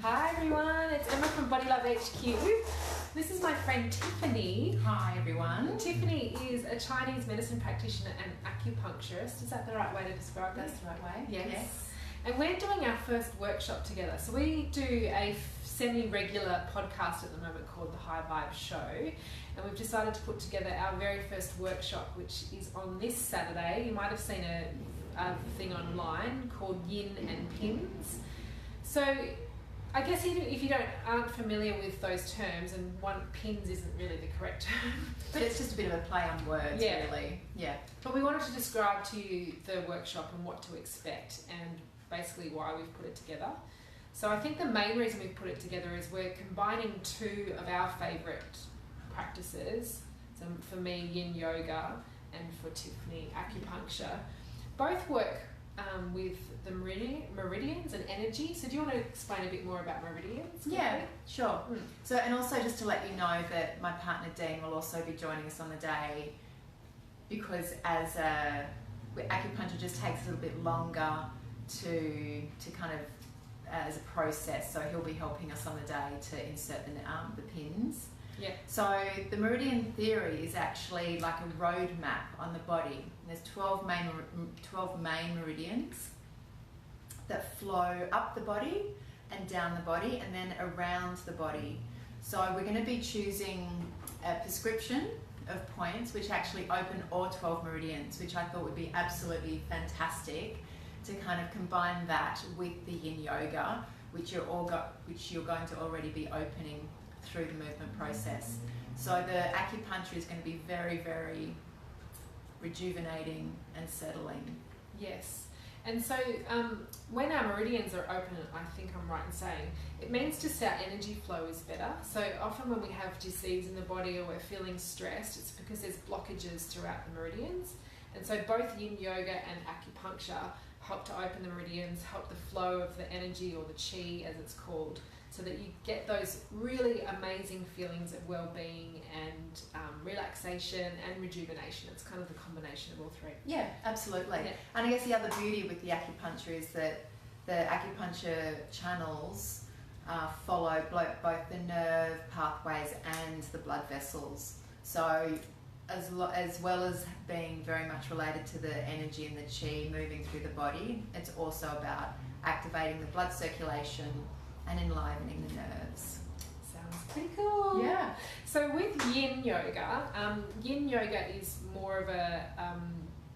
Hi everyone, it's Emma from Body Love HQ. This is my friend Tiffany. Hi everyone. Tiffany is a Chinese medicine practitioner and acupuncturist. Is that the right way to describe that? That's the right way. Yes. And we're doing our first workshop together. So we do a semi-regular podcast at the moment called the High Vibe Show. And we've decided to put together our very first workshop, which is on this Saturday. You might have seen a thing online called Yin Pins. So I guess if you aren't familiar with those terms, and pins isn't really the correct term. But it's just a bit of a play on words, really. Yeah. But we wanted to describe to you the workshop and what to expect and basically why we've put it together. So I think the main reason we've put it together is we're combining two of our favourite practices. So for me, Yin Yoga, and for Tiffany, acupuncture. Both work with the meridians and energy. So do you want to explain a bit more about meridians? Yeah, sure. So, and also just to let you know that my partner Dean will also be joining us on the day, because acupuncture just takes a little bit longer to kind of as a process. So he'll be helping us on the day to insert the pins. Yeah. So the meridian theory is actually like a roadmap on the body. There's 12 main meridians that flow up the body and down the body and then around the body. So we're going to be choosing a prescription of points which actually open all 12 meridians, which I thought would be absolutely fantastic to kind of combine that with the Yin Yoga, which you're going to already be opening through the movement process. So the acupuncture is going to be very, very rejuvenating and settling. Yes. And so when our meridians are open, I think I'm right in saying, it means just our energy flow is better. So often when we have disease in the body or we're feeling stressed, it's because there's blockages throughout the meridians. And so both Yin Yoga and acupuncture help to open the meridians, help the flow of the energy, or the qi as it's called, so that you get those really amazing feelings of well-being and relaxation and rejuvenation. It's kind of the combination of all three. Yeah, absolutely. Yeah. And I guess the other beauty with the acupuncture is that the acupuncture channels follow both the nerve pathways and the blood vessels. So as well as being very much related to the energy and the qi moving through the body, it's also about activating the blood circulation and enlivening the nerves. Sounds pretty cool. Yeah. So with Yin Yoga is more of a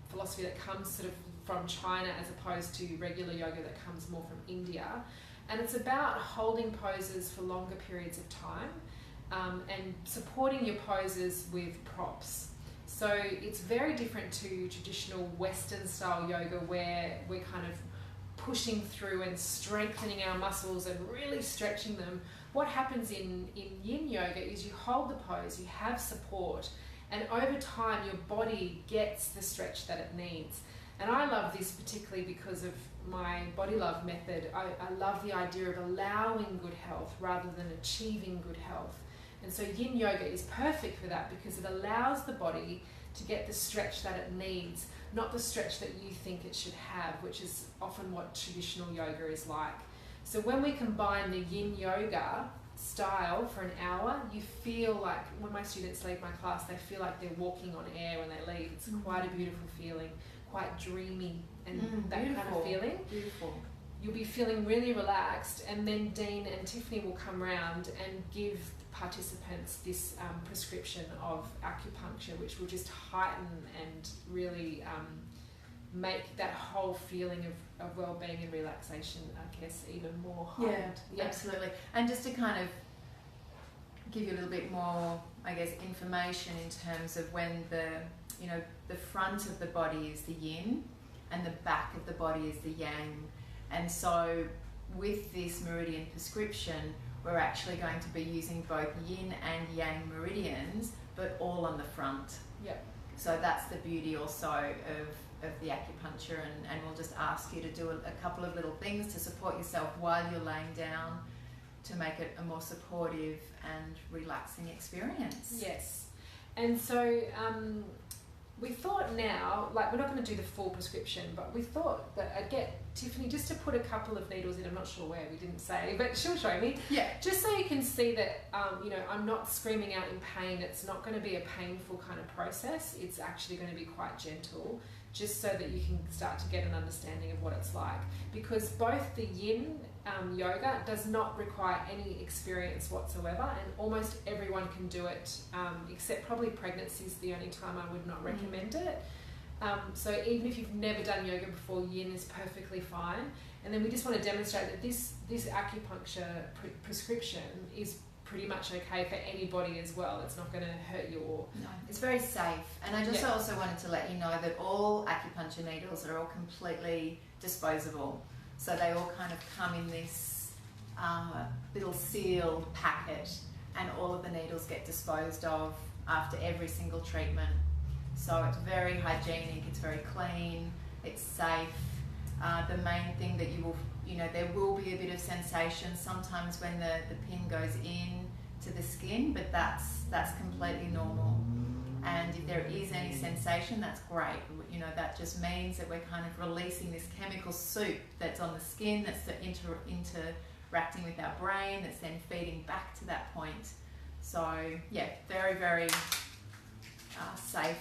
philosophy that comes sort of from China as opposed to regular yoga that comes more from India. And it's about holding poses for longer periods of time and supporting your poses with props. So it's very different to traditional Western style yoga where we're kind of pushing through and strengthening our muscles and really stretching them. What happens in Yin Yoga is you hold the pose, you have support, and over time your body gets the stretch that it needs. And I love this particularly because of my Body Love method. I love the idea of allowing good health rather than achieving good health. And so Yin Yoga is perfect for that because it allows the body to get the stretch that it needs, not the stretch that you think it should have, which is often what traditional yoga is like. So when we combine the Yin Yoga style for an hour, you feel like, when my students leave my class, they feel like they're walking on air when they leave. It's quite a beautiful feeling, quite dreamy and that kind of feeling. Beautiful. You'll be feeling really relaxed, and then Dean and Tiffany will come round and give participants this prescription of acupuncture, which will just heighten and really make that whole feeling of well-being and relaxation, I guess, even more heightened. Yeah, absolutely. And just to kind of give you a little bit more, I guess, information in terms of when the front of the body is the yin and the back of the body is the yang. And so with this meridian prescription, we're actually going to be using both yin and yang meridians, but all on the front. Yep. So that's the beauty also of the acupuncture, and we'll just ask you to do a couple of little things to support yourself while you're laying down to make it a more supportive and relaxing experience. Yes. And so we thought now, like we're not going to do the full prescription, but we thought that I'd get Tiffany just to put a couple of needles in. I'm not sure where, we didn't say, but she'll show me. Yeah. Just so you can see that, you know, I'm not screaming out in pain. It's not going to be a painful kind of process. It's actually going to be quite gentle, just so that you can start to get an understanding of what it's like. Because both the Yin yoga does not require any experience whatsoever, and almost everyone can do it, except probably pregnancy is the only time I would not recommend it. So even if you've never done yoga before, Yin is perfectly fine. And then we just want to demonstrate that this acupuncture prescription is pretty much okay for anybody as well. It's not going to hurt you or... No, it's very safe. And I just Yeah. also wanted to let you know that all acupuncture needles are all completely disposable. So they all kind of come in this little sealed packet, and all of the needles get disposed of after every single treatment. So it's very hygienic, it's very clean, it's safe. The main thing that you will, you know, there will be a bit of sensation sometimes when the pin goes in to the skin, but that's completely normal. And if there is any sensation, that's great. You know, that just means that we're kind of releasing this chemical soup that's on the skin, that's interacting with our brain, that's then feeding back to that point. So yeah, very, very safe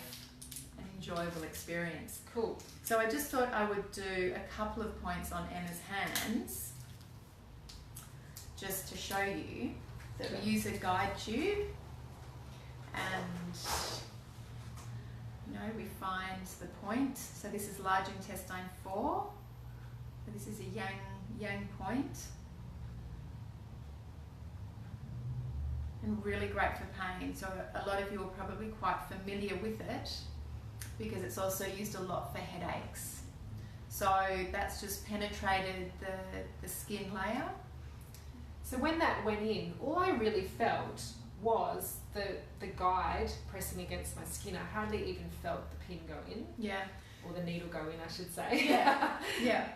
and enjoyable experience. Cool. So I just thought I would do a couple of points on Emma's hands, just to show you that we use a guide tube, and you know, we find the point. So this is large intestine 4. So this is a yang point, and really great for pain. So a lot of you are probably quite familiar with it, because it's also used a lot for headaches. So that's just penetrated the skin layer. So when that went in, all I really felt was the guide pressing against my skin. I hardly even felt the pin go in. Yeah. Or the needle go in, I should say. Yeah. Yeah.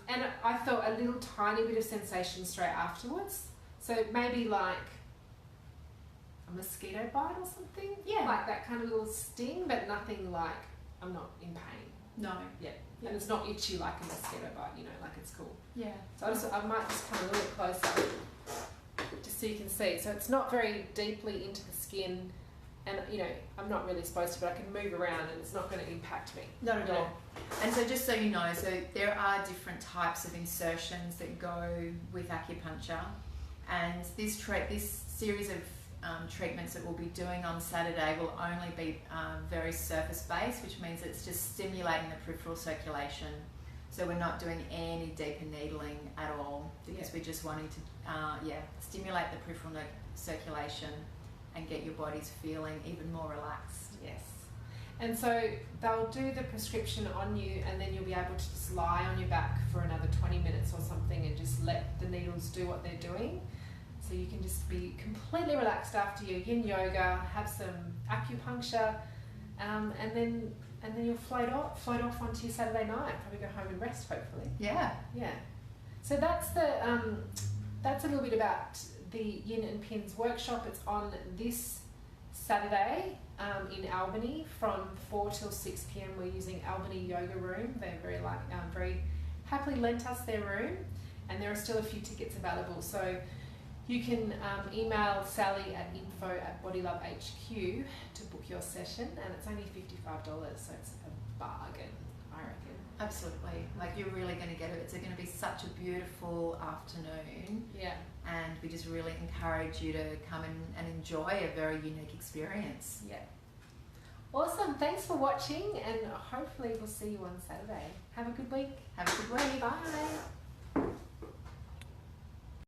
And I felt a little tiny bit of sensation straight afterwards. So maybe like a mosquito bite or something. Yeah. Like that kind of little sting, but nothing like I'm not in pain. No. Yeah. And it's not itchy like a mosquito bite, you know, like it's cool. Yeah. So I might just come a little closer just so you can see. So it's not very deeply into the skin, and you know, I'm not really supposed to, but I can move around and it's not going to impact me. Not at all. And so just so you know, so there are different types of insertions that go with acupuncture, and this series of treatments that we'll be doing on Saturday will only be very surface based, which means it's just stimulating the peripheral circulation. So we're not doing any deeper needling at all, because we're just wanting to stimulate the peripheral circulation and get your bodies feeling even more relaxed. Yes. And so they'll do the prescription on you, and then you'll be able to just lie on your back for another 20 minutes or something and just let the needles do what they're doing. So you can just be completely relaxed after your Yin yoga, have some acupuncture, and then you'll float off onto your Saturday night. Probably go home and rest, hopefully. Yeah. Yeah. So that's a little bit about the Yin and Pins workshop. It's on this Saturday in Albany from 4 till 6 p.m. We're using Albany Yoga Room. They're very happily lent us their room, and there are still a few tickets available. So you can email Sally at info@bodylovehq to book your session, and it's only $55, so it's a bargain, I reckon. Absolutely. Like, you're really going to get it. It's going to be such a beautiful afternoon. Yeah. And we just really encourage you to come in and enjoy a very unique experience. Yeah. Awesome. Thanks for watching, and hopefully we'll see you on Saturday. Have a good week. Have a good week. Bye.